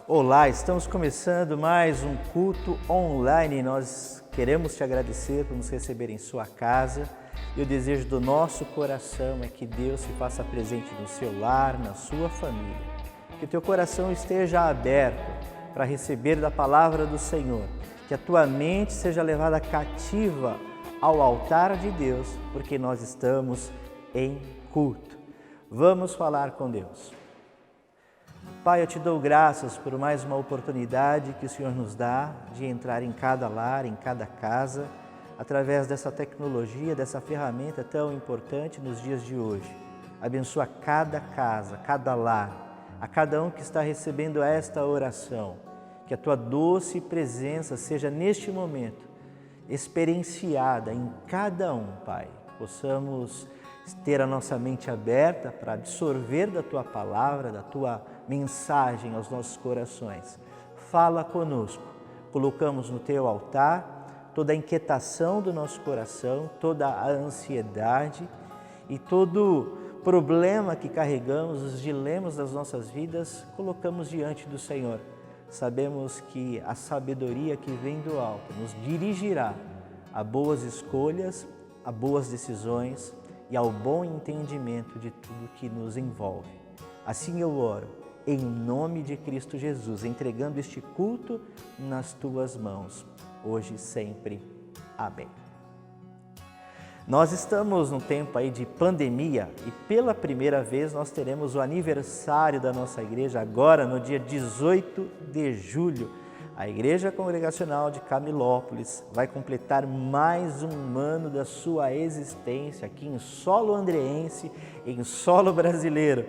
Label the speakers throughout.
Speaker 1: Olá, estamos começando mais um culto online. Nós queremos te agradecer por nos receber em sua casa e o desejo do nosso coração é que Deus se faça presente no seu lar, na sua família. Que o teu coração esteja aberto para receber da palavra do Senhor, que a tua mente seja levada cativa ao altar de Deus, porque nós estamos em culto. Vamos falar com Deus. Pai, eu te dou graças por mais uma oportunidade que o Senhor nos dá de entrar em cada lar, em cada casa, através dessa tecnologia, dessa ferramenta tão importante nos dias de hoje. Abençoa cada casa, cada lar, a cada um que está recebendo esta oração. Que a tua doce presença seja neste momento experienciada em cada um, Pai. Possamos ter a nossa mente aberta para absorver da tua palavra, da tua mensagem aos nossos corações. Fala conosco, colocamos no teu altar toda a inquietação do nosso coração, toda a ansiedade e todo problema que carregamos, os dilemas das nossas vidas, colocamos diante do Senhor. Sabemos que a sabedoria que vem do alto nos dirigirá a boas escolhas, a boas decisões e ao bom entendimento de tudo que nos envolve. Assim eu oro, em nome de Cristo Jesus, entregando este culto nas tuas mãos, hoje e sempre. Amém. Nós estamos num tempo aí de pandemia e pela primeira vez nós teremos o aniversário da nossa igreja agora no dia 18 de julho. A Igreja Congregacional de Camilópolis vai completar mais um ano da sua existência aqui em solo andreense, em solo brasileiro.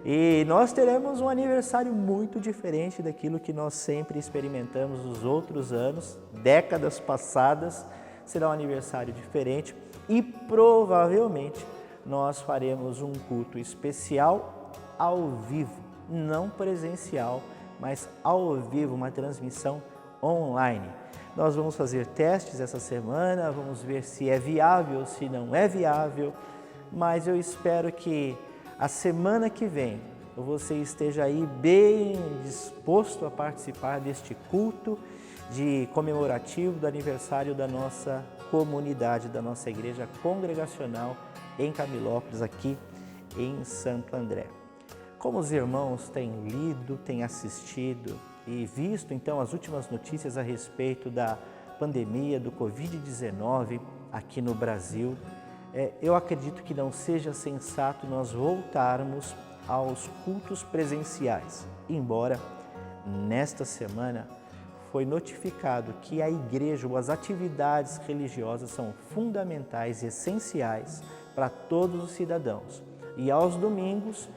Speaker 1: E nós teremos um aniversário muito diferente daquilo que nós sempre experimentamos nos outros anos, décadas passadas. Será um aniversário diferente e provavelmente nós faremos um culto especial ao vivo, não presencial, mas ao vivo, uma transmissão online. Nós vamos fazer testes essa semana, vamos ver se é viável, se não é viável, mas eu espero que a semana que vem você esteja aí bem disposto a participar deste culto comemorativo do aniversário da nossa comunidade, da nossa igreja congregacional em Camilópolis, aqui em Santo André. Como os irmãos têm lido, têm assistido e visto então as últimas notícias a respeito da pandemia do Covid-19 aqui no Brasil, eu acredito que não seja sensato nós voltarmos aos cultos presenciais, embora nesta semana foi notificado que a igreja ou as atividades religiosas são fundamentais e essenciais para todos os cidadãos. E aos domingos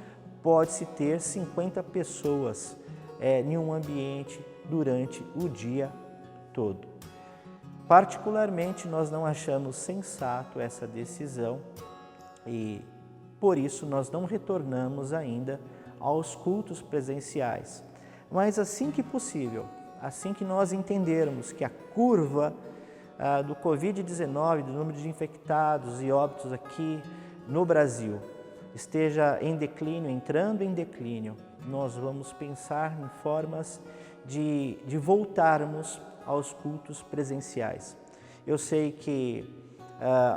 Speaker 1: pode-se ter 50 pessoas em um ambiente durante o dia todo. Particularmente, nós não achamos sensato essa decisão e, por isso, nós não retornamos ainda aos cultos presenciais. Mas assim que possível, assim que nós entendermos que a curva do Covid-19, do número de infectados e óbitos aqui no Brasil, esteja em declínio, entrando em declínio, nós vamos pensar em formas de voltarmos aos cultos presenciais. Eu sei que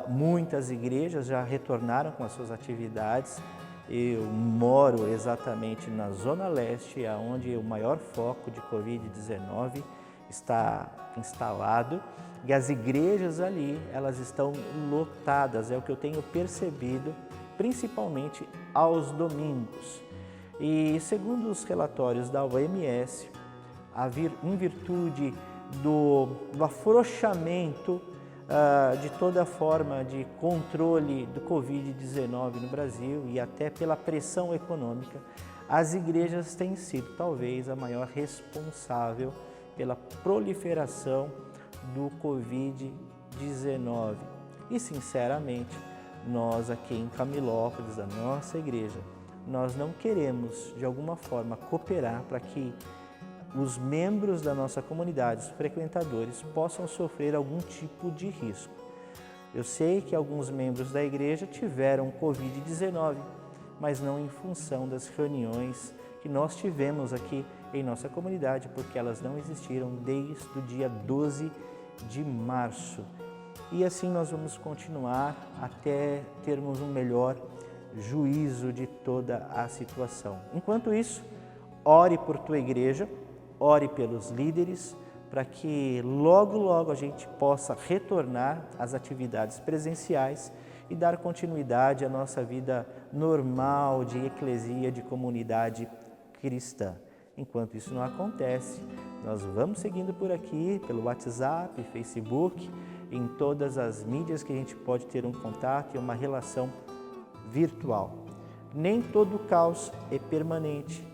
Speaker 1: muitas igrejas já retornaram com as suas atividades. Eu moro exatamente na Zona Leste, onde o maior foco de Covid-19 está instalado, e as igrejas ali, elas estão lotadas, é o que eu tenho percebido, principalmente aos domingos. E segundo os relatórios da OMS, em virtude do afrouxamento de toda forma de controle do Covid-19 no Brasil e até pela pressão econômica, as igrejas têm sido talvez a maior responsável pela proliferação do Covid-19. E sinceramente, nós aqui em Camilópolis, da nossa igreja, nós não queremos de alguma forma cooperar para que os membros da nossa comunidade, os frequentadores, possam sofrer algum tipo de risco. Eu sei que alguns membros da igreja tiveram Covid-19, mas não em função das reuniões que nós tivemos aqui em nossa comunidade, porque elas não existiram desde o dia 12 de março. E assim nós vamos continuar até termos um melhor juízo de toda a situação. Enquanto isso, ore por tua igreja, ore pelos líderes, para que logo a gente possa retornar às atividades presenciais e dar continuidade à nossa vida normal de eclesia, de comunidade cristã. Enquanto isso não acontece, nós vamos seguindo por aqui, pelo WhatsApp, Facebook, em todas as mídias que a gente pode ter um contato e uma relação virtual. Nem todo caos é permanente,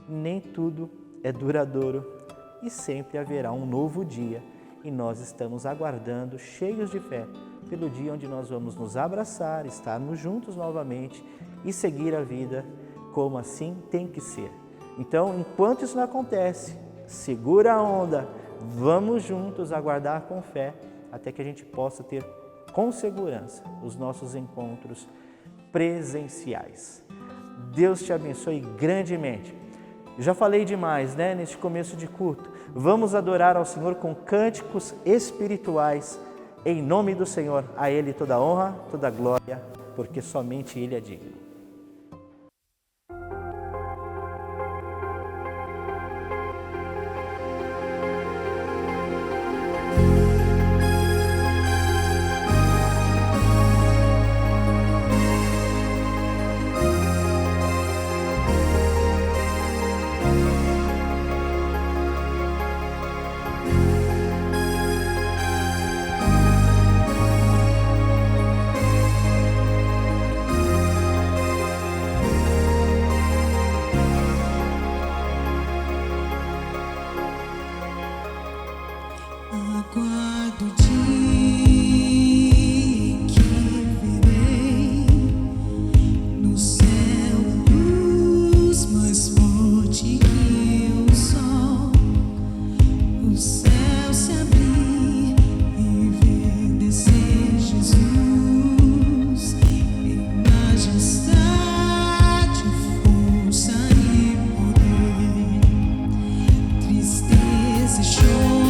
Speaker 1: nem tudo é duradouro e sempre haverá um novo dia e nós estamos aguardando, cheios de fé, pelo dia onde nós vamos nos abraçar, estarmos juntos novamente e seguir a vida como assim tem que ser. Então, enquanto isso não acontece, segura a onda, vamos juntos aguardar com fé até que a gente possa ter com segurança os nossos encontros presenciais. Deus te abençoe grandemente. Já falei demais, neste começo de culto. Vamos adorar ao Senhor com cânticos espirituais. Em nome do Senhor, a Ele toda honra, toda glória, porque somente Ele é digno.
Speaker 2: Aguardo o dia que verei no céu a luz mais forte que o sol, o céu se abrir e ver descer Jesus em majestade, força e poder, tristeza e choro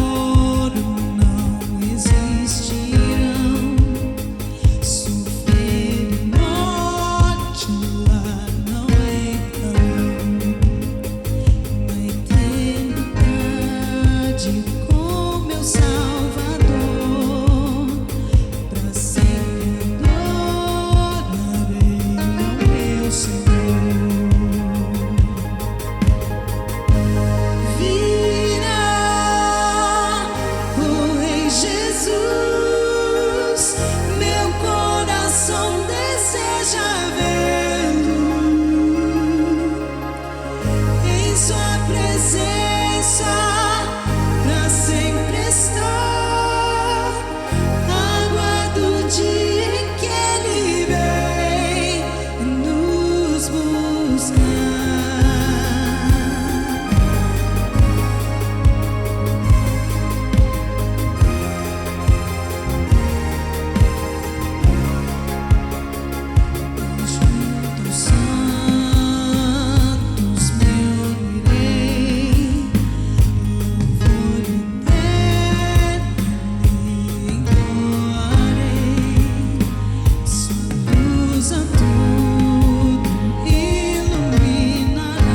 Speaker 2: a tudo iluminará.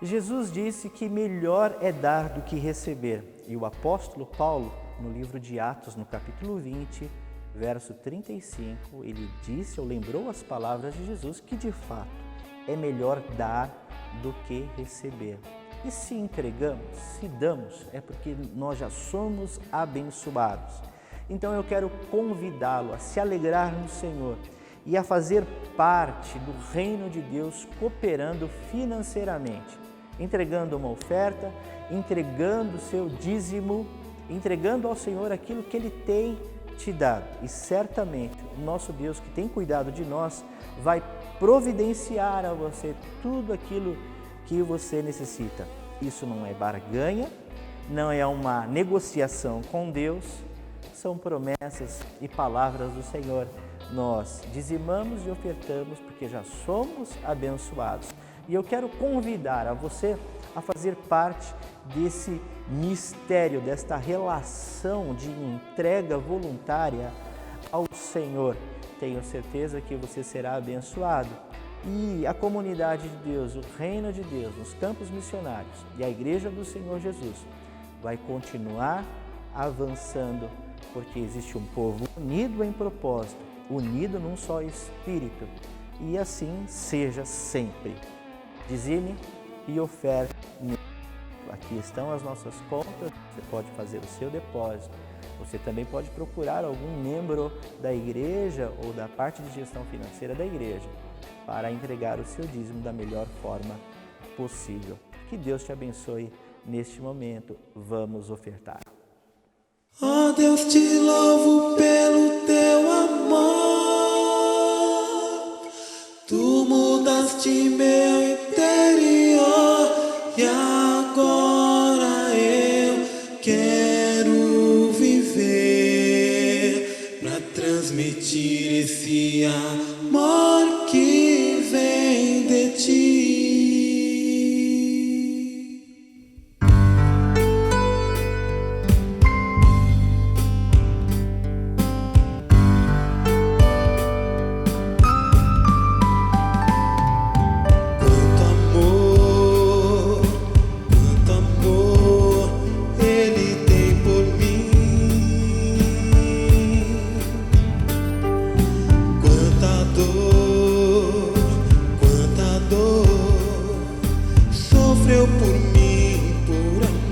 Speaker 1: Jesus disse que melhor é dar do que receber. E o apóstolo Paulo, no livro de Atos, no capítulo 20, verso 35, ele disse ou lembrou as palavras de Jesus que de fato é melhor dar do que receber. E se entregamos, se damos, é porque nós já somos abençoados. Então eu quero convidá-lo a se alegrar no Senhor e a fazer parte do reino de Deus, cooperando financeiramente, entregando uma oferta, entregando o seu dízimo, entregando ao Senhor aquilo que Ele tem te dado. E certamente o nosso Deus, que tem cuidado de nós, vai providenciar a você tudo aquilo que você necessita. Isso não é barganha, não é uma negociação com Deus, são promessas e palavras do Senhor. Nós dizimamos e ofertamos porque já somos abençoados. E eu quero convidar a você a fazer parte desse mistério, desta relação de entrega voluntária ao Senhor. Tenho certeza que você será abençoado. E a comunidade de Deus, o reino de Deus, os campos missionários e a Igreja do Senhor Jesus vai continuar avançando, porque existe um povo unido em propósito, unido num só Espírito. E assim seja sempre. Dizime e oferte. Aqui estão as nossas contas, você pode fazer o seu depósito. Você também pode procurar algum membro da igreja ou da parte de gestão financeira da igreja para entregar o seu dízimo da melhor forma possível. Que Deus te abençoe neste momento. Vamos ofertar.
Speaker 2: Ó Deus, te louvo pelo teu amor. Tu mudaste meu interior e agora eu quero viver pra transmitir esse amor que vem de ti.
Speaker 3: Sofreu por mim, por amor.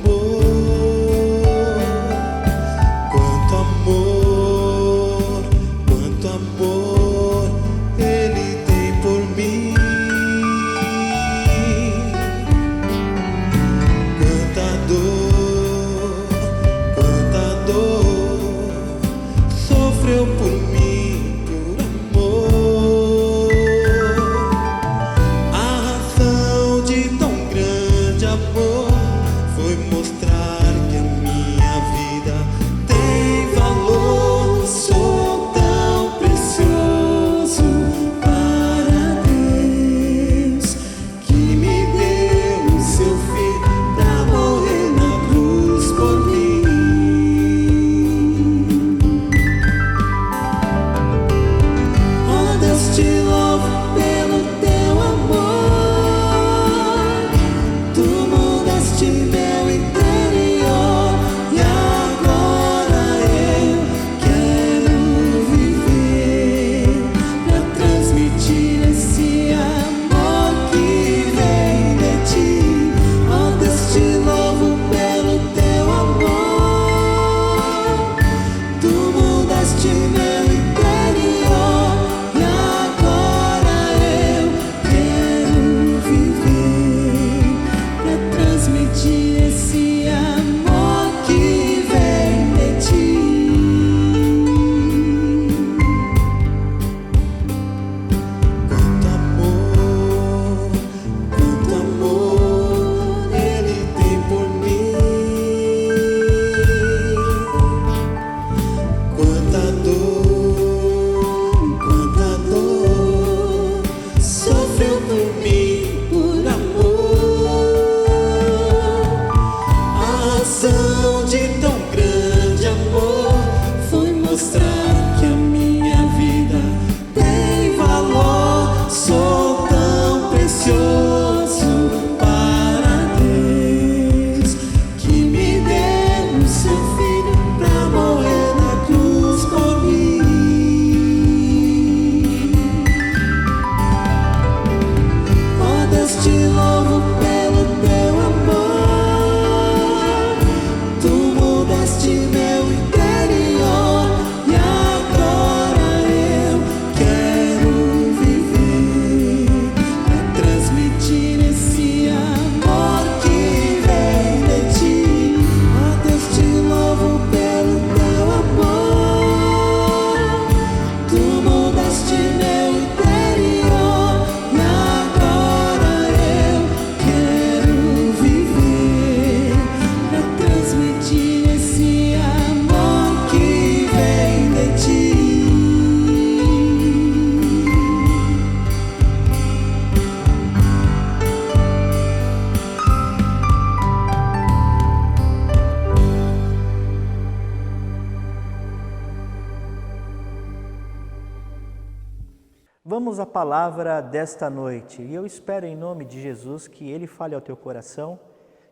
Speaker 1: Ouçamos a palavra desta noite e eu espero em nome de Jesus que Ele fale ao teu coração,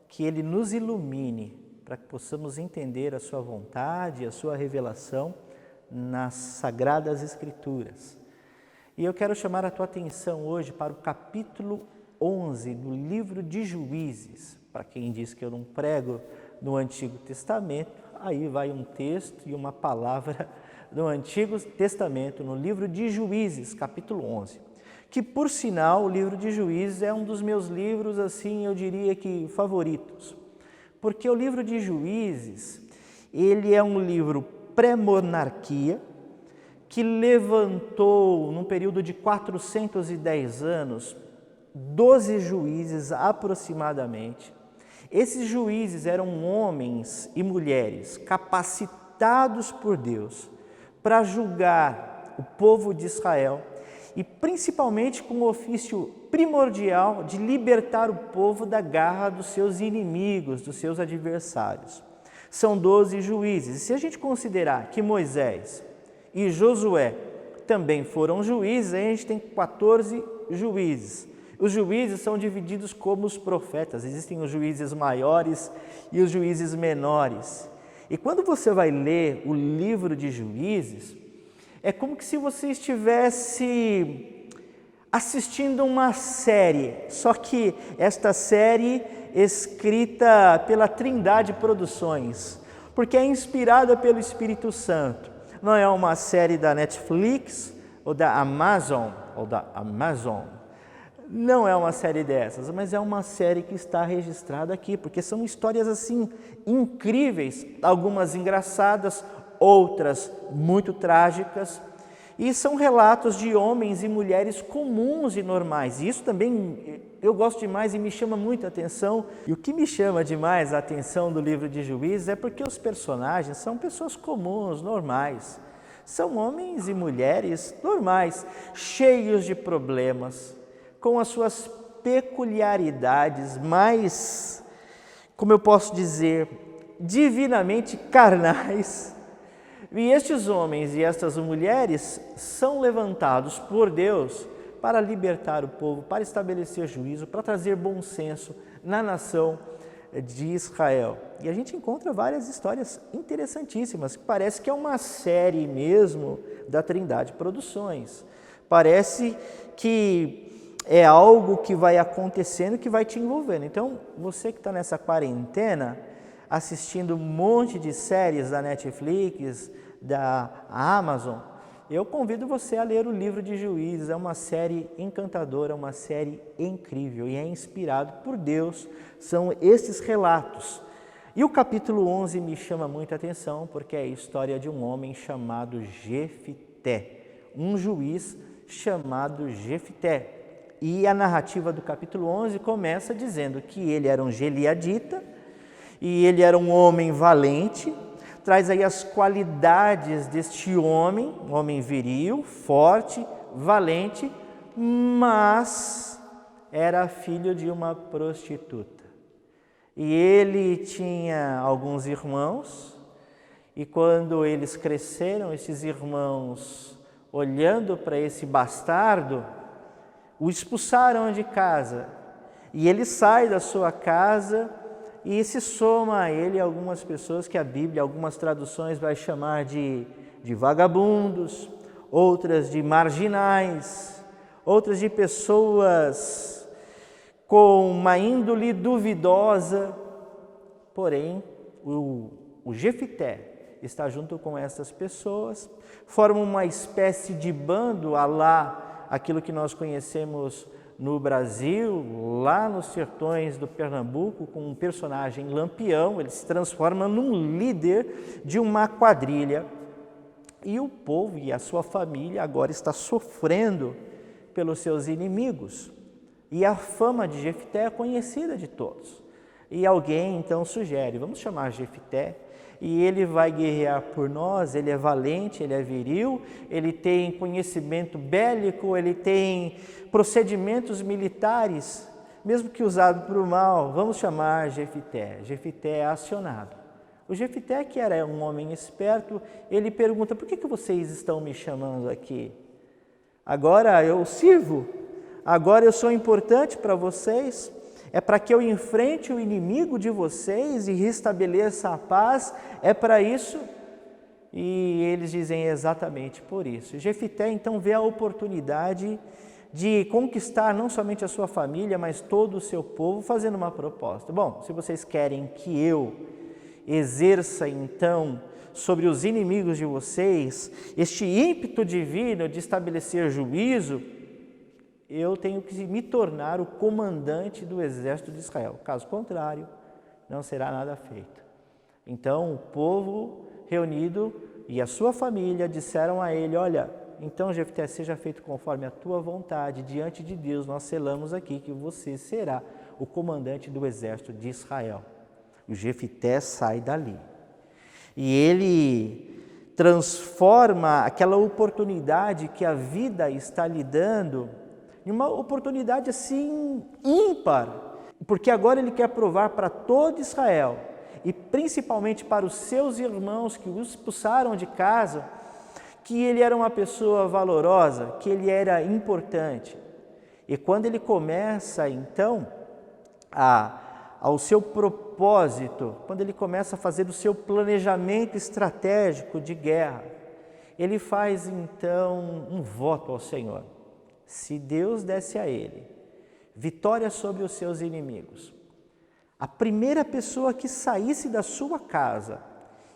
Speaker 1: que Ele nos ilumine para que possamos entender a sua vontade, a sua revelação nas Sagradas Escrituras. E eu quero chamar a tua atenção hoje para o capítulo 11 do livro de Juízes. Para quem diz que eu não prego no Antigo Testamento, aí vai um texto e uma palavra do Antigo Testamento, no livro de Juízes, capítulo 11. Que, por sinal, o livro de Juízes é um dos meus livros, assim, eu diria que favoritos. Porque o livro de Juízes, ele é um livro pré-monarquia, que levantou, num período de 410 anos, 12 juízes aproximadamente. Esses juízes eram homens e mulheres capacitados por Deus para julgar o povo de Israel e principalmente com o ofício primordial de libertar o povo da garra dos seus inimigos, dos seus adversários. São 12 juízes. E se a gente considerar que Moisés e Josué também foram juízes, aí a gente tem 14 juízes. Os juízes são divididos como os profetas. Existem os juízes maiores e os juízes menores. E quando você vai ler o livro de Juízes, é como que se você estivesse assistindo uma série, só que esta série escrita pela Trindade Produções, porque é inspirada pelo Espírito Santo. Não é uma série da Netflix ou da Amazon, não é uma série dessas, mas é uma série que está registrada aqui, porque são histórias assim incríveis, algumas engraçadas, outras muito trágicas, e são relatos de homens e mulheres comuns e normais. E isso também eu gosto demais e me chama muito a atenção. E o que me chama demais a atenção do livro de Juízes é porque os personagens são pessoas comuns, normais. São homens e mulheres normais, cheios de problemas, com as suas peculiaridades mais, como eu posso dizer, divinamente carnais. E estes homens e estas mulheres são levantados por Deus para libertar o povo, para estabelecer juízo, para trazer bom senso na nação de Israel. E a gente encontra várias histórias interessantíssimas, que parece que é uma série mesmo da Trindade Produções. Parece que é algo que vai acontecendo, que vai te envolvendo. Então, você que está nessa quarentena, assistindo um monte de séries da Netflix, da Amazon, eu convido você a ler o livro de Juízes. É uma série encantadora, uma série incrível e é inspirado por Deus. São esses relatos. E o capítulo 11 me chama muita atenção porque é a história de um homem chamado Jefité, um juiz chamado Jefité. E a narrativa do capítulo 11 começa dizendo que ele era um gileadita e ele era um homem valente. Traz aí as qualidades deste homem, um homem viril, forte, valente, mas era filho de uma prostituta. E ele tinha alguns irmãos, e quando eles cresceram, esses irmãos, olhando para esse bastardo, o expulsaram de casa. E ele sai da sua casa e se soma a ele algumas pessoas que a Bíblia, algumas traduções vai chamar de vagabundos, outras de marginais, outras de pessoas com uma índole duvidosa. Porém, o Jefité está junto com essas pessoas, formam uma espécie de bando à lá aquilo que nós conhecemos no Brasil, lá nos sertões do Pernambuco, com um personagem Lampião. Ele se transforma num líder de uma quadrilha. E o povo e a sua família agora está sofrendo pelos seus inimigos. E a fama de Jefité é conhecida de todos. E alguém então sugere, vamos chamar Jefité, e ele vai guerrear por nós. Ele é valente, ele é viril, ele tem conhecimento bélico, ele tem procedimentos militares, mesmo que usado para o mal. Vamos chamar Jefité. Jefité é acionado. O Jefité, que era um homem esperto, ele pergunta: por que vocês estão me chamando aqui? agora eu sirvo, agora eu sou importante para vocês, é para que eu enfrente o inimigo de vocês e restabeleça a paz, é para isso. E eles dizem exatamente por isso. Jefité então vê a oportunidade de conquistar não somente a sua família, mas todo o seu povo, fazendo uma proposta. Bom, se vocês querem que eu exerça então sobre os inimigos de vocês este ímpeto divino de estabelecer juízo, eu tenho que me tornar o comandante do exército de Israel. Caso contrário, não será nada feito. Então o povo reunido e a sua família disseram a ele: olha, então Jefté, seja feito conforme a tua vontade, diante de Deus nós selamos aqui que você será o comandante do exército de Israel. O Jefté sai dali e ele transforma aquela oportunidade que a vida está lhe dando em uma oportunidade assim ímpar, porque agora ele quer provar para todo Israel e principalmente para os seus irmãos que o expulsaram de casa, que ele era uma pessoa valorosa, que ele era importante. E quando ele começa então ao seu propósito, quando ele começa a fazer o seu planejamento estratégico de guerra, ele faz então um voto ao Senhor. Se Deus desse a ele vitória sobre os seus inimigos, a primeira pessoa que saísse da sua casa,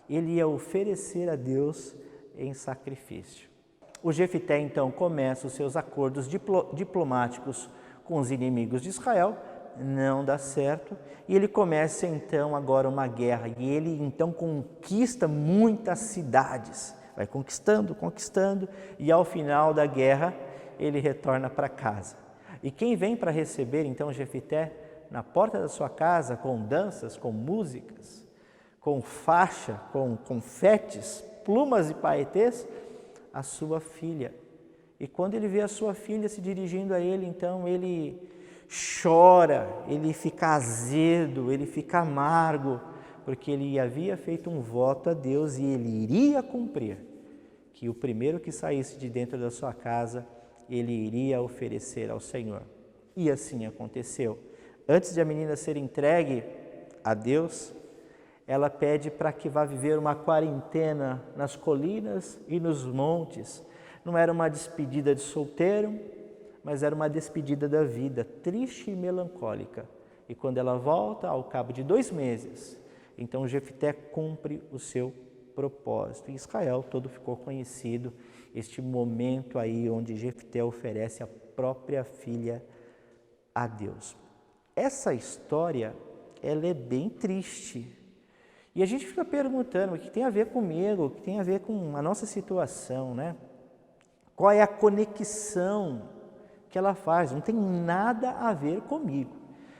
Speaker 1: ele ia oferecer a Deus em sacrifício. O Jefté então começa os seus acordos diplomáticos com os inimigos de Israel, não dá certo, e ele começa então agora uma guerra, e ele então conquista muitas cidades, vai conquistando, e ao final da guerra ele retorna para casa. E quem vem para receber então Jefté na porta da sua casa, com danças, com músicas, com faixa, com confetes, plumas e paetês, a sua filha. E quando ele vê a sua filha se dirigindo a ele, então ele chora, ele fica azedo, ele fica amargo, porque ele havia feito um voto a Deus e ele iria cumprir, que o primeiro que saísse de dentro da sua casa, ele iria oferecer ao Senhor. E assim aconteceu. Antes de a menina ser entregue a Deus, ela pede para que vá viver uma quarentena nas colinas e nos montes. Não era uma despedida de solteiro, mas era uma despedida da vida, triste e melancólica. E quando ela volta, ao cabo de 2 meses, então Jefté cumpre o seu propósito. Em Israel todo ficou conhecido este momento aí onde Jefté oferece a própria filha a Deus. Essa história, ela é bem triste. E a gente fica perguntando o que tem a ver comigo, o que tem a ver com a nossa situação, né? Qual é a conexão que ela faz? Não tem nada a ver comigo.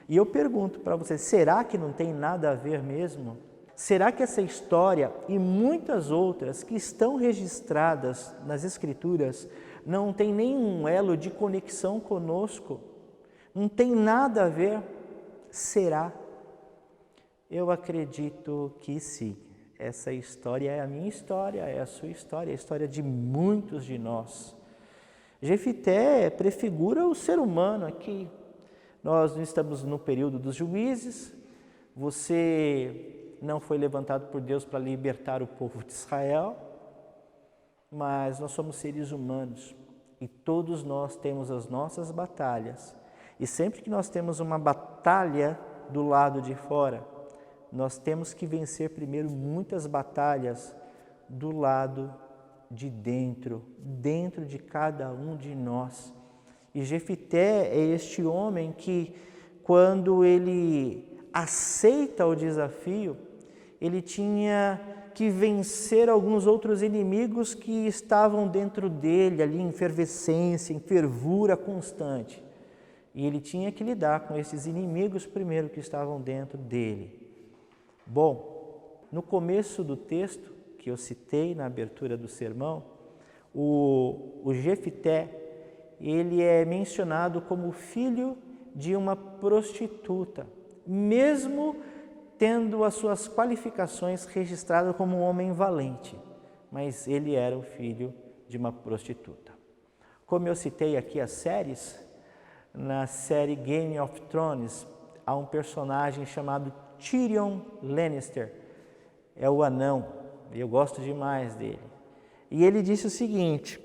Speaker 1: E eu pergunto para você, será que não tem nada a ver mesmo? Será que essa história e muitas outras que estão registradas nas Escrituras não tem nenhum elo de conexão conosco? Não tem nada a ver? Será? Eu acredito que sim. Essa história é a minha história, é a sua história, é a história de muitos de nós. Jefté prefigura o ser humano aqui. Nós não estamos no período dos juízes, você não foi levantado por Deus para libertar o povo de Israel, mas nós somos seres humanos e todos nós temos as nossas batalhas. E sempre que nós temos uma batalha do lado de fora, nós temos que vencer primeiro muitas batalhas do lado de dentro de cada um de nós. E Jefté é este homem que, quando ele aceita o desafio, ele tinha que vencer alguns outros inimigos que estavam dentro dele, ali em efervescência, em fervura constante. E ele tinha que lidar com esses inimigos primeiro que estavam dentro dele. Bom, no começo do texto que eu citei na abertura do sermão, o Jefté, ele é mencionado como filho de uma prostituta, mesmo tendo as suas qualificações registradas como um homem valente, mas ele era o filho de uma prostituta. Como eu citei aqui as séries, na série Game of Thrones, há um personagem chamado Tyrion Lannister, é o anão, e eu gosto demais dele. E ele disse o seguinte: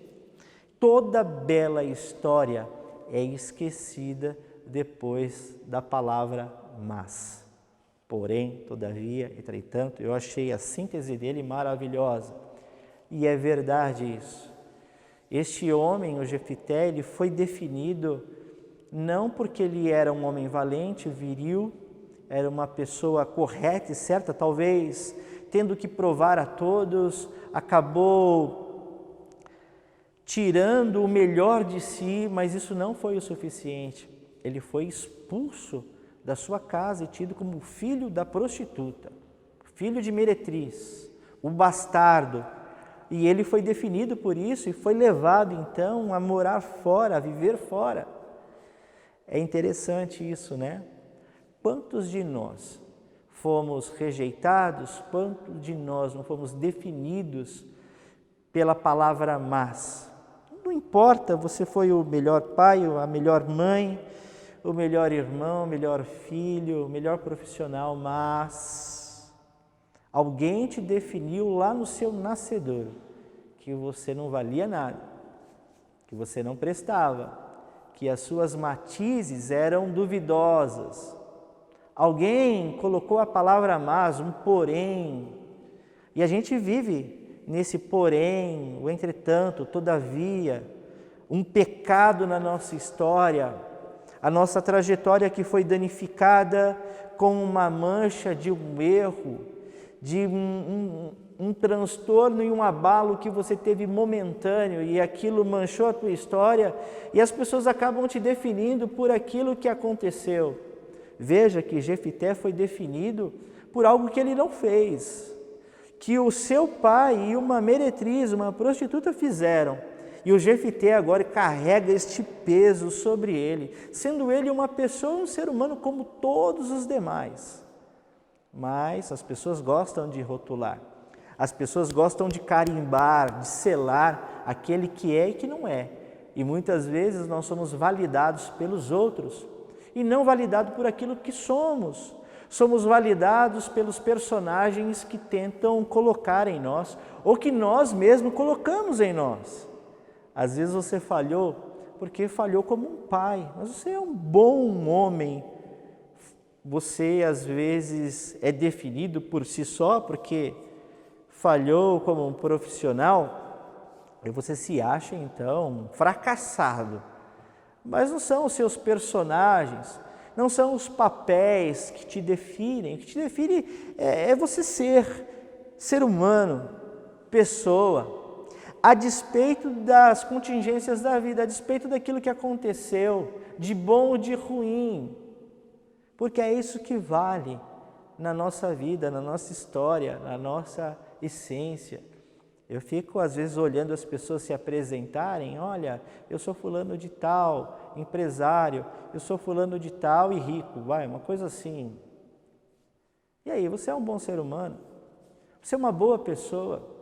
Speaker 1: toda bela história é esquecida depois da palavra mas. Porém, todavia, entretanto, eu achei a síntese dele maravilhosa. E é verdade isso. Este homem, o Jefité, ele foi definido não porque ele era um homem valente, viril, era uma pessoa correta e certa, talvez tendo que provar a todos, acabou tirando o melhor de si, mas isso não foi o suficiente. Ele foi expulso da sua casa e tido como filho da prostituta, filho de meretriz, o bastardo. E ele foi definido por isso e foi levado então a morar fora, a viver fora. É interessante isso, né? Quantos de nós fomos rejeitados, quantos de nós não fomos definidos pela palavra mas? Não importa, você foi o melhor pai, a melhor mãe, o melhor irmão, o melhor filho, o melhor profissional, mas alguém te definiu lá no seu nascedor que você não valia nada, que você não prestava, que as suas matizes eram duvidosas. Alguém colocou a palavra mas, um porém, e a gente vive nesse porém, o entretanto, todavia, um pecado na nossa história, a nossa trajetória que foi danificada com uma mancha de um erro, de um transtorno e um abalo que você teve momentâneo e aquilo manchou a tua história e as pessoas acabam te definindo por aquilo que aconteceu. Veja que Jefité foi definido por algo que ele não fez, que o seu pai e uma meretriz, uma prostituta fizeram. E o Jefité agora carrega este peso sobre ele, sendo ele uma pessoa, um ser humano como todos os demais. Mas as pessoas gostam de rotular, as pessoas gostam de carimbar, de selar aquele que é e que não é. E muitas vezes nós somos validados pelos outros e não validados por aquilo que somos. Somos validados pelos personagens que tentam colocar em nós ou que nós mesmos colocamos em nós. Às vezes você falhou porque falhou como um pai, mas você é um bom homem. Você às vezes é definido por si só porque falhou como um profissional e você se acha então fracassado. Mas não são os seus personagens, não são os papéis que te definem. O que te define é você ser humano, pessoa. A despeito das contingências da vida, a despeito daquilo que aconteceu, de bom ou de ruim, porque é isso que vale na nossa vida, na nossa história, na nossa essência. Eu fico às vezes olhando as pessoas se apresentarem, olha, eu sou fulano de tal, empresário, eu sou fulano de tal e rico, uma coisa assim. E aí, você é um bom ser humano? Você é uma boa pessoa?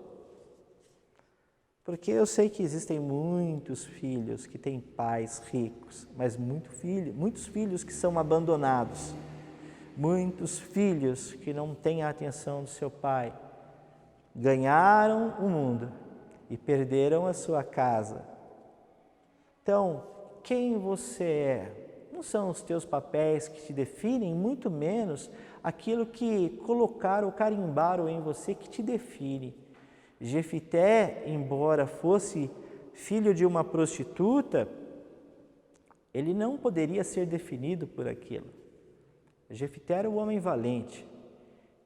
Speaker 1: Porque eu sei que existem muitos filhos que têm pais ricos, mas muitos filhos que são abandonados, muitos filhos que não têm a atenção do seu pai, ganharam o mundo e perderam a sua casa. Então, quem você é? Não são os teus papéis que te definem, muito menos aquilo que colocaram ou carimbaram em você que te define. Jefité, embora fosse filho de uma prostituta, ele não poderia ser definido por aquilo. Jefité era um homem valente,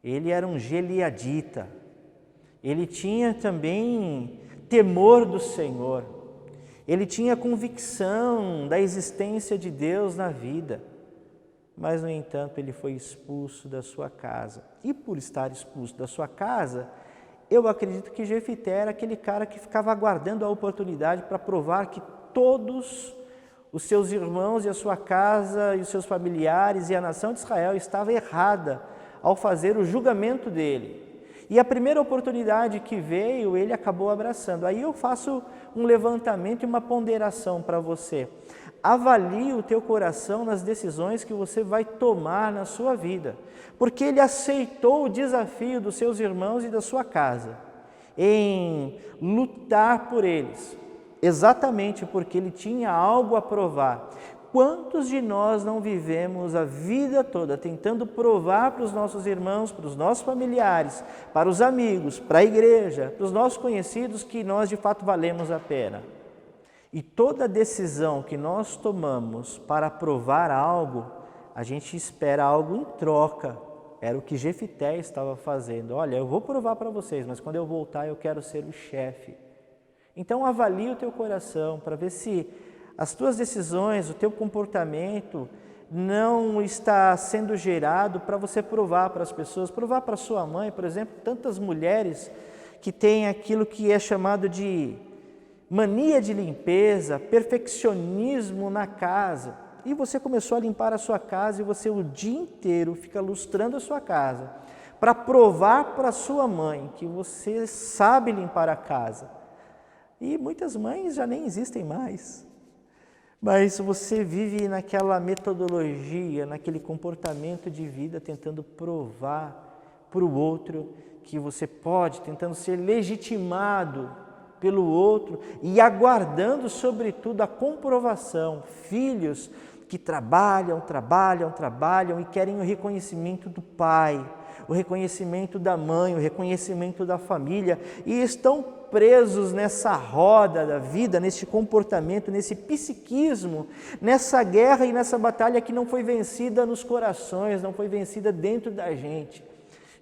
Speaker 1: ele era um gileadita, ele tinha também temor do Senhor, ele tinha convicção da existência de Deus na vida, mas no entanto ele foi expulso da sua casa. E por estar expulso da sua casa, eu acredito que Jefité era aquele cara que ficava aguardando a oportunidade para provar que todos os seus irmãos e a sua casa e os seus familiares e a nação de Israel estava errada ao fazer o julgamento dele. E a primeira oportunidade que veio, ele acabou abraçando. Aí eu faço um levantamento e uma ponderação para você. Avalie o teu coração nas decisões que você vai tomar na sua vida, porque ele aceitou o desafio dos seus irmãos e da sua casa, em lutar por eles, exatamente porque ele tinha algo a provar. Quantos de nós não vivemos a vida toda tentando provar para os nossos irmãos, para os nossos familiares, para os amigos, para a igreja, para os nossos conhecidos que nós de fato valemos a pena? E toda decisão que nós tomamos para provar algo, a gente espera algo em troca. Era o que Jefité estava fazendo. Olha, eu vou provar para vocês, mas quando eu voltar eu quero ser o chefe. Então avalie o teu coração para ver se as tuas decisões, o teu comportamento não está sendo gerado para você provar para as pessoas, provar para sua mãe, por exemplo, tantas mulheres que têm aquilo que é chamado de mania de limpeza, perfeccionismo na casa. E você começou a limpar a sua casa e você o dia inteiro fica lustrando a sua casa para provar para sua mãe que você sabe limpar a casa. E muitas mães já nem existem mais. Mas você vive naquela metodologia, naquele comportamento de vida, tentando provar para o outro que você pode, tentando ser legitimado pelo outro e aguardando, sobretudo, a comprovação. Filhos que trabalham e querem o reconhecimento do pai, o reconhecimento da mãe, o reconhecimento da família, e estão presos nessa roda da vida, nesse comportamento, nesse psiquismo, nessa guerra e nessa batalha que não foi vencida nos corações, não foi vencida dentro da gente.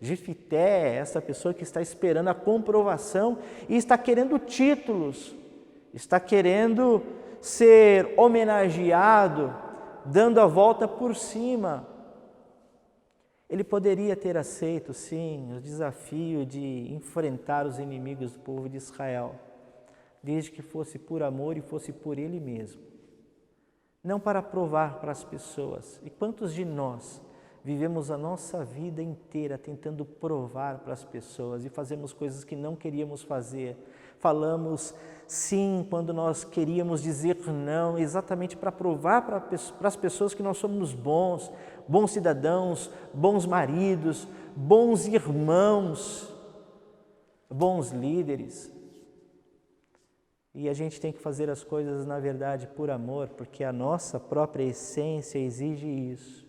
Speaker 1: Jefité é essa pessoa que está esperando a comprovação e está querendo títulos, está querendo ser homenageado, dando a volta por cima. Ele poderia ter aceito, sim, o desafio de enfrentar os inimigos do povo de Israel, desde que fosse por amor e fosse por ele mesmo, não para provar para as pessoas. E quantos de nós vivemos a nossa vida inteira tentando provar para as pessoas e fazemos coisas que não queríamos fazer, falamos sim quando nós queríamos dizer não, exatamente para provar para as pessoas que nós somos bons cidadãos, bons maridos, bons irmãos, bons líderes. E a gente tem que fazer as coisas, na verdade, por amor, porque a nossa própria essência exige isso.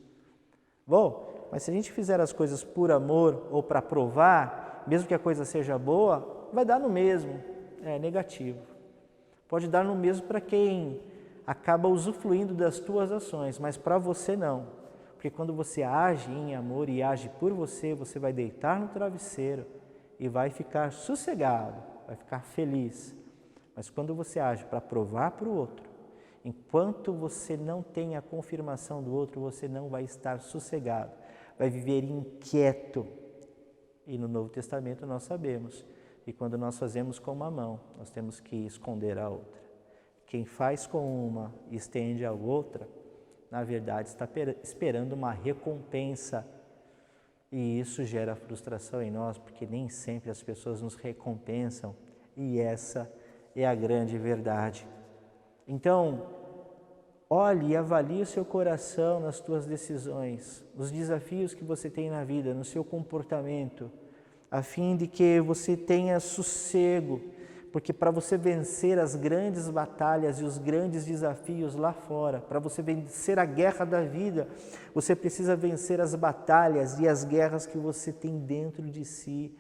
Speaker 1: Bom, mas se a gente fizer as coisas por amor ou para provar, mesmo que a coisa seja boa, vai dar no mesmo, é negativo. Pode dar no mesmo para quem acaba usufruindo das tuas ações, mas para você não. Porque quando você age em amor e age por você, você vai deitar no travesseiro e vai ficar sossegado, vai ficar feliz. Mas quando você age para provar para o outro, enquanto você não tem a confirmação do outro, você não vai estar sossegado, vai viver inquieto. E no Novo Testamento nós sabemos que quando nós fazemos com uma mão, nós temos que esconder a outra. Quem faz com uma e estende a outra, na verdade está esperando uma recompensa. E isso gera frustração em nós, porque nem sempre as pessoas nos recompensam. E essa é a grande verdade. Então, olhe e avalie o seu coração nas tuas decisões, nos desafios que você tem na vida, no seu comportamento, a fim de que você tenha sossego, porque para você vencer as grandes batalhas e os grandes desafios lá fora, para você vencer a guerra da vida, você precisa vencer as batalhas e as guerras que você tem dentro de si,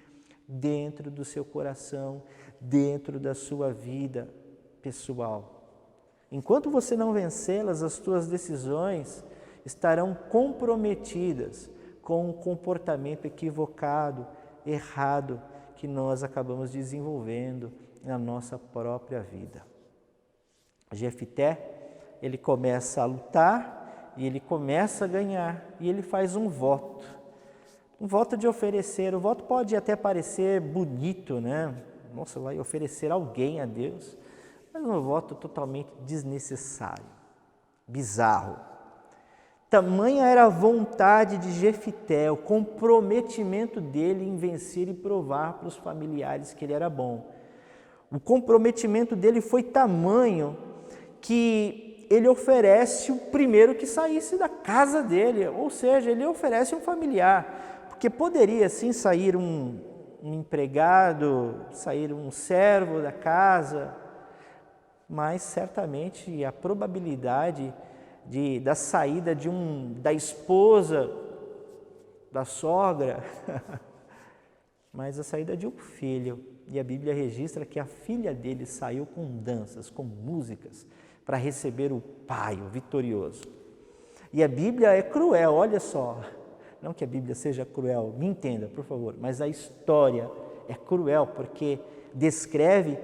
Speaker 1: dentro do seu coração, dentro da sua vida pessoal. Enquanto você não vencê-las, as tuas decisões estarão comprometidas com um comportamento equivocado, errado, que nós acabamos desenvolvendo na nossa própria vida. Jefité, ele começa a lutar e ele começa a ganhar e ele faz um voto de oferecer. O voto pode até parecer bonito, né? Nossa, vai oferecer alguém a Deus, mas um voto totalmente desnecessário, bizarro. Tamanha era a vontade de Jefité, o comprometimento dele em vencer e provar para os familiares que ele era bom. O comprometimento dele foi tamanho que ele oferece o primeiro que saísse da casa dele, ou seja, ele oferece um familiar, porque poderia sim sair um empregado, sair um servo da casa, mas certamente a probabilidade da saída da esposa, da sogra, mas a saída de um filho. E a Bíblia registra que a filha dele saiu com danças, com músicas, para receber o pai, o vitorioso. E a Bíblia é cruel, olha só. Não que a Bíblia seja cruel, me entenda, por favor, mas a história é cruel porque descreve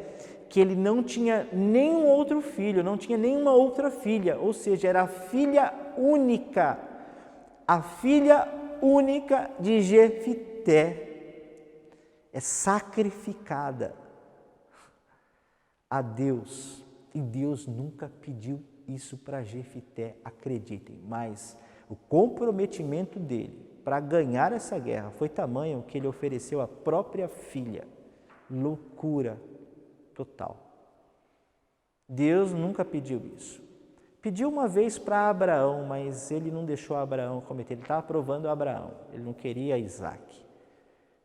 Speaker 1: que ele não tinha nenhum outro filho, não tinha nenhuma outra filha, ou seja, era a filha única de Jefité, é sacrificada a Deus, e Deus nunca pediu isso para Jefité, acreditem, mas o comprometimento dele para ganhar essa guerra foi tamanho que ele ofereceu a própria filha, loucura total. Deus nunca pediu isso. Pediu uma vez para Abraão, mas ele não deixou Abraão cometer, ele estava provando Abraão, ele não queria Isaac.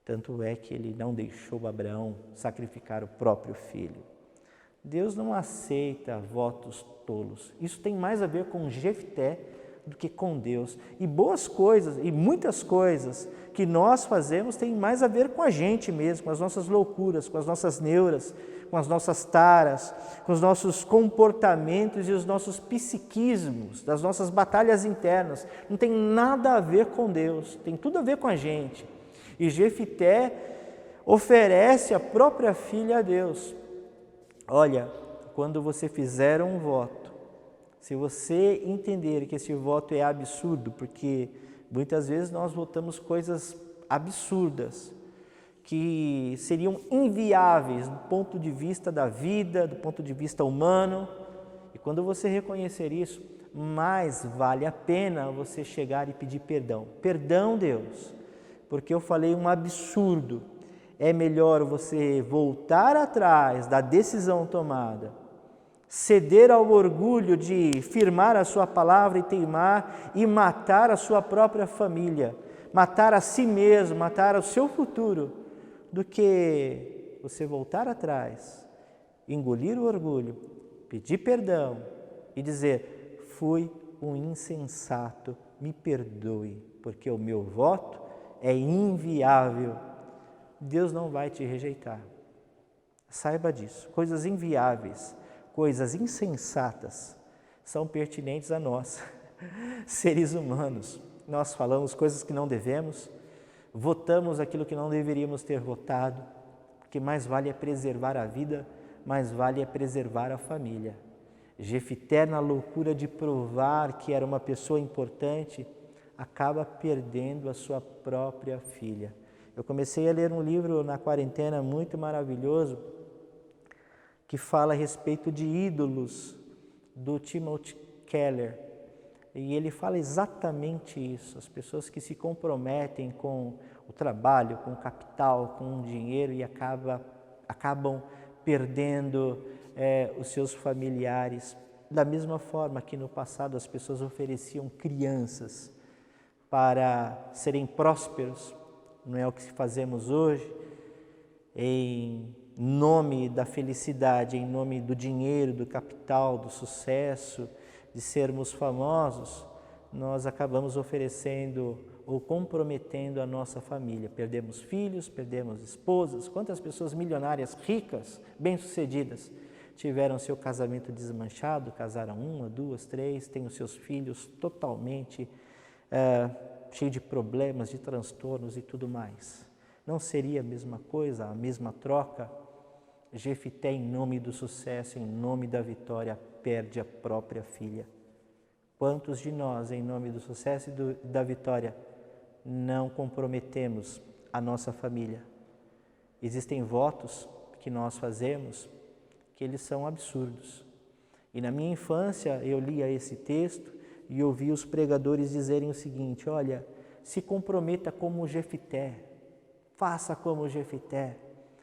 Speaker 1: Tanto é que ele não deixou Abraão sacrificar o próprio filho. Deus não aceita votos tolos. Isso tem mais a ver com Jefté do que com Deus. E boas coisas, e muitas coisas que nós fazemos têm mais a ver com a gente mesmo, com as nossas loucuras, com as nossas neuras, com as nossas taras, com os nossos comportamentos e os nossos psiquismos, das nossas batalhas internas. Não tem nada a ver com Deus, tem tudo a ver com a gente. E Jefité oferece a própria filha a Deus. Olha, quando você fizer um voto, se você entender que esse voto é absurdo, porque muitas vezes nós votamos coisas absurdas, que seriam inviáveis do ponto de vista da vida, do ponto de vista humano, e quando você reconhecer isso, mais vale a pena você chegar e pedir perdão. Perdão, Deus, porque eu falei um absurdo. É melhor você voltar atrás da decisão tomada, ceder ao orgulho de firmar a sua palavra e teimar e matar a sua própria família, matar a si mesmo, matar o seu futuro, do que você voltar atrás, engolir o orgulho, pedir perdão e dizer: fui um insensato, me perdoe, porque o meu voto é inviável. Deus não vai te rejeitar. Saiba disso. Coisas inviáveis, coisas insensatas são pertinentes a nós, seres humanos. Nós falamos coisas que não devemos, votamos aquilo que não deveríamos ter votado, porque mais vale é preservar a vida, mais vale é preservar a família. Jefité, na loucura de provar que era uma pessoa importante, acaba perdendo a sua própria filha. Eu comecei a ler um livro na quarentena muito maravilhoso, que fala a respeito de ídolos, do Timothy Keller. E ele fala exatamente isso, as pessoas que se comprometem com o trabalho, com o capital, com o dinheiro e acabam perdendo os seus familiares. Da mesma forma que no passado as pessoas ofereciam crianças para serem prósperos, não é o que fazemos hoje, em nome da felicidade, em nome do dinheiro, do capital, do sucesso, de sermos famosos, nós acabamos oferecendo ou comprometendo a nossa família. Perdemos filhos, perdemos esposas. Quantas pessoas milionárias, ricas, bem-sucedidas, tiveram seu casamento desmanchado, casaram 1, 2, 3, têm os seus filhos totalmente cheio de problemas, de transtornos e tudo mais. Não seria a mesma coisa, a mesma troca? Jefité, em nome do sucesso, em nome da vitória, perde a própria filha. Quantos de nós, em nome do sucesso e da vitória, não comprometemos a nossa família? Existem votos que nós fazemos que eles são absurdos. E na minha infância eu lia esse texto e ouvi os pregadores dizerem o seguinte: olha, se comprometa como Jefité, faça como Jefité,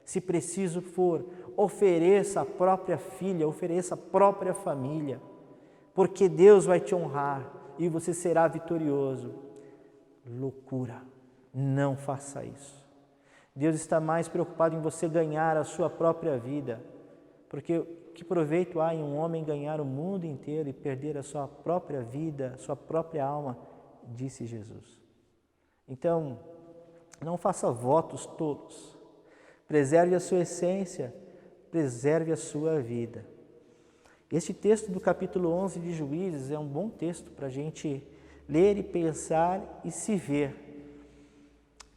Speaker 1: se preciso for, ofereça a própria filha, ofereça a própria família, porque Deus vai te honrar e você será vitorioso. Loucura, não faça isso. Deus está mais preocupado em você ganhar a sua própria vida, porque que proveito há em um homem ganhar o mundo inteiro e perder a sua própria vida, a sua própria alma, disse Jesus. Então, não faça votos tolos, preserve a sua essência, preserve a sua vida. Este texto do capítulo 11 de Juízes é um bom texto para a gente ler e pensar e se ver.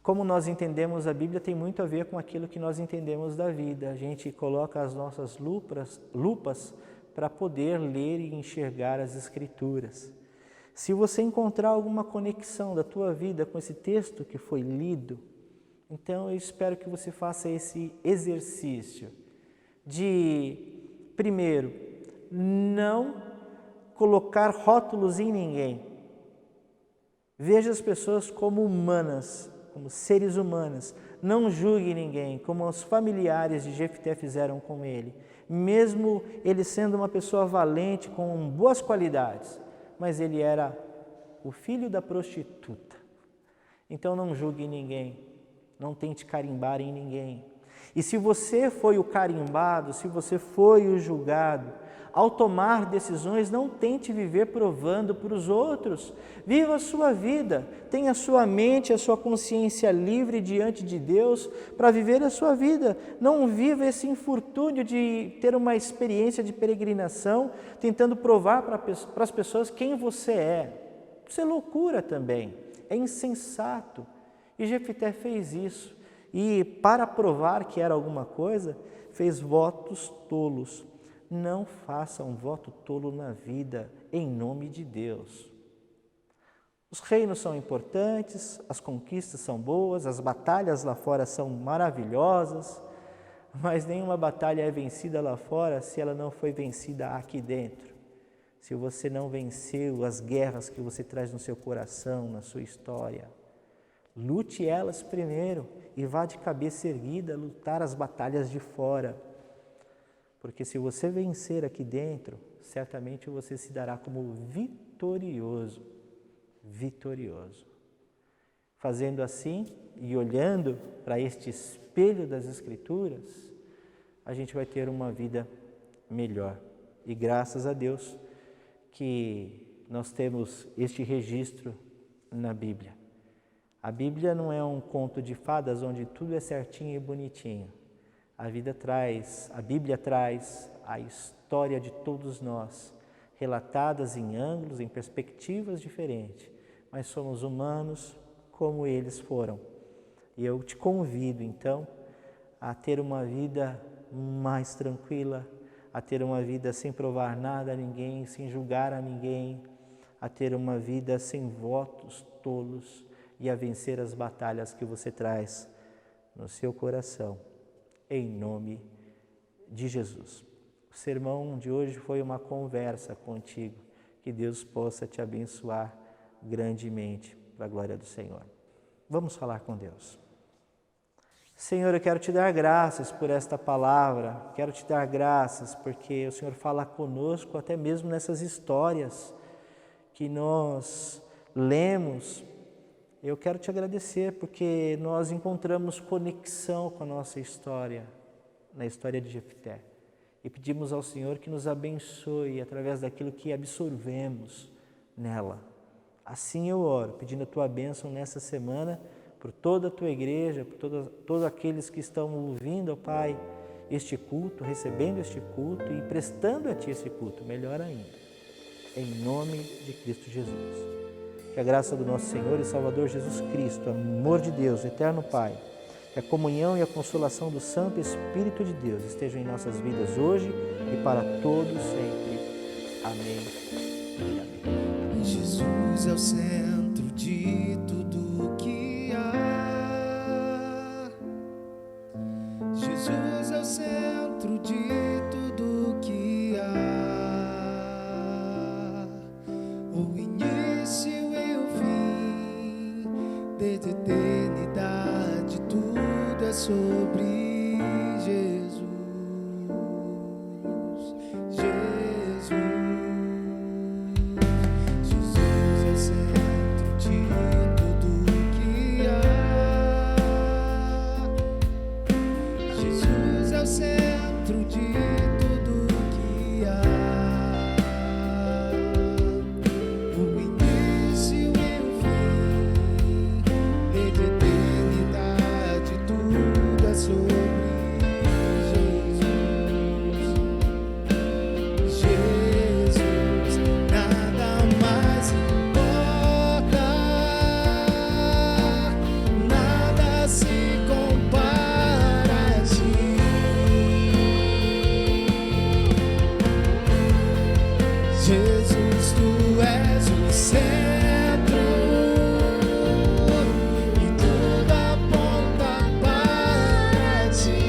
Speaker 1: Como nós entendemos a Bíblia tem muito a ver com aquilo que nós entendemos da vida. A gente coloca as nossas lupas para poder ler e enxergar as Escrituras. Se você encontrar alguma conexão da tua vida com esse texto que foi lido, então eu espero que você faça esse exercício de, primeiro, não colocar rótulos em ninguém. Veja as pessoas como humanas, como seres humanos. Não julgue ninguém, como os familiares de Jefté fizeram com ele. Mesmo ele sendo uma pessoa valente, com boas qualidades, mas ele era o filho da prostituta. Então não julgue ninguém, não tente carimbar em ninguém. E se você foi o carimbado, se você foi o julgado, ao tomar decisões, não tente viver provando para os outros. Viva a sua vida, tenha a sua mente, a sua consciência livre diante de Deus para viver a sua vida. Não viva esse infortúnio de ter uma experiência de peregrinação, tentando provar para as pessoas quem você é. Isso é loucura também, é insensato. E Jefté fez isso. E para provar que era alguma coisa, fez votos tolos. Não faça um voto tolo na vida, em nome de Deus. Os reinos são importantes, as conquistas são boas, as batalhas lá fora são maravilhosas, mas nenhuma batalha é vencida lá fora se ela não foi vencida aqui dentro. Se você não venceu as guerras que você traz no seu coração, na sua história, lute elas primeiro e vá de cabeça erguida lutar as batalhas de fora. Porque se você vencer aqui dentro, certamente você se dará como vitorioso. Vitorioso. Fazendo assim e olhando para este espelho das Escrituras, a gente vai ter uma vida melhor. E graças a Deus que nós temos este registro na Bíblia. A Bíblia não é um conto de fadas onde tudo é certinho e bonitinho. A Bíblia traz a história de todos nós, relatadas em ângulos, em perspectivas diferentes, mas somos humanos como eles foram. E eu te convido, então, a ter uma vida mais tranquila, a ter uma vida sem provar nada a ninguém, sem julgar a ninguém, a ter uma vida sem votos tolos e a vencer as batalhas que você traz no seu coração. Em nome de Jesus. O sermão de hoje foi uma conversa contigo. Que Deus possa te abençoar grandemente para a glória do Senhor. Vamos falar com Deus. Senhor, eu quero te dar graças por esta palavra. Quero te dar graças porque o Senhor fala conosco até mesmo nessas histórias que nós lemos. Eu quero te agradecer porque nós encontramos conexão com a nossa história, na história de Jefté. E pedimos ao Senhor que nos abençoe através daquilo que absorvemos nela. Assim eu oro, pedindo a tua bênção nessa semana, por toda a tua igreja, por todos aqueles que estão ouvindo, ó Pai, este culto, recebendo este culto e prestando a Ti esse culto, melhor ainda. Em nome de Cristo Jesus. Que a graça do nosso Senhor e Salvador Jesus Cristo, o amor de Deus, o eterno Pai, que a comunhão e a consolação do Santo Espírito de Deus estejam em nossas vidas hoje e para todos sempre. Amém e amém.
Speaker 2: Jesus é o centro de tudo que há. Jesus é o centro de tudo que há. O sobre Jesus. Jesus é o centro de tudo que há. Jesus é o centro de tudo que há. O início e o fim, desde a eternidade, tudo é sobre Jesus. Nada mais importa, nada se compara a ti. Jesus, tu és o centro e tudo aponta para ti.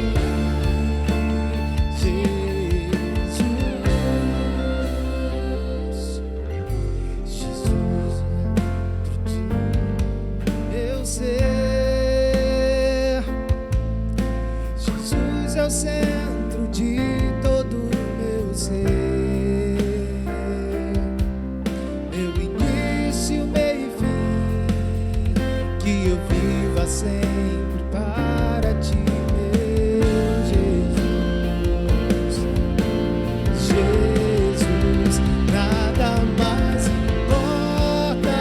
Speaker 2: Jesus, meu ser. Jesus é o centro de todo o meu ser. Meu início, meio e fim, que eu viva sempre para ti, meu Jesus. Jesus, nada mais importa,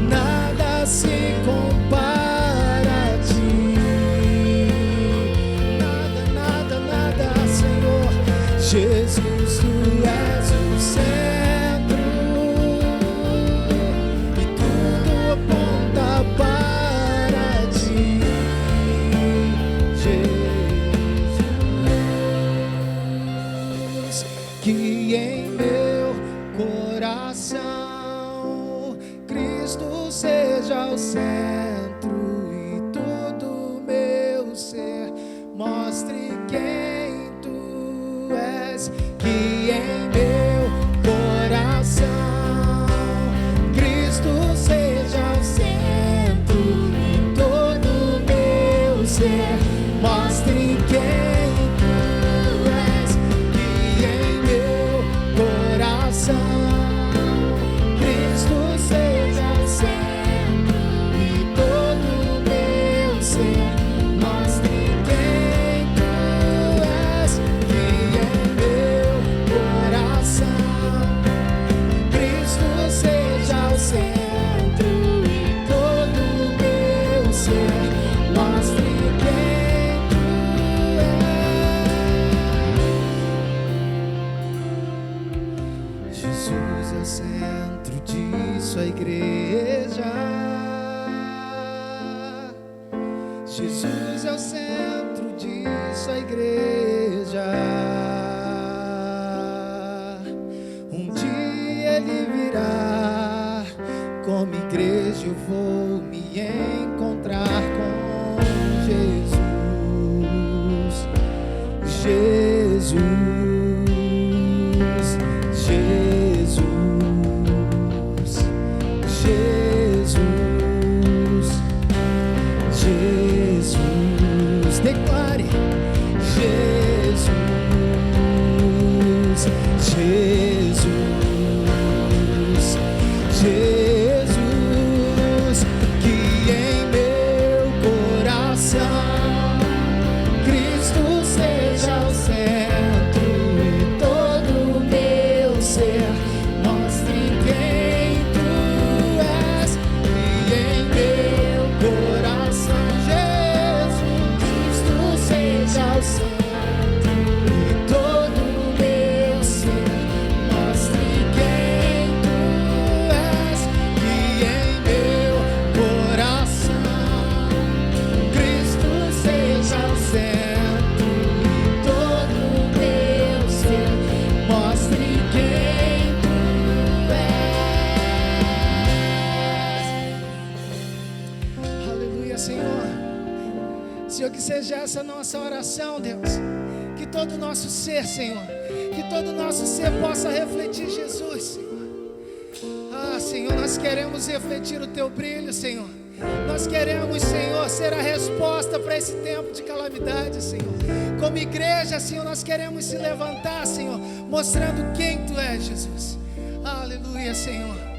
Speaker 2: nada se compara a ti. Nada, nada, Senhor. Jesus, tu és o centro e tudo aponta para ti, Jesus. Que em meu coração Cristo seja o centro e todo meu ser mostre quem tu és. Que em meu coração Cristo seja o centro e todo meu ser mostre quem tu és. Que em meu coração Cristo seja o centro e todo meu ser mostre quem tu és. Que em meu coração Cristo seja o centro e todo meu ser mostre quem tu és. Jesus é o centro de sua igreja. Jesus é o centro de sua igreja. Um dia ele virá, como igreja eu vou me encontrar com Jesus. Jesus, Jesus, Jesus, Jesus. Declare: Jesus, Jesus, Jesus. Que em meu coração Cristo seja o centro e todo o meu ser mostre quem tu és. E em meu coração Jesus Cristo seja o centro e todo o meu ser mostre quem tu és. E em meu coração Cristo seja o centro e todo o meu ser mostre quem tu és. Aleluia, Senhor. Senhor, que seja essa nossa oração, Deus. Que todo o nosso ser, Senhor, que todo o nosso ser possa refletir Jesus, Senhor. Ah, Senhor, nós queremos refletir o Teu brilho, Senhor. Nós queremos, Senhor, ser a resposta para esse tempo de calamidade, Senhor. Como igreja, Senhor, nós queremos se levantar, Senhor, mostrando quem Tu és, Jesus. Aleluia, Senhor.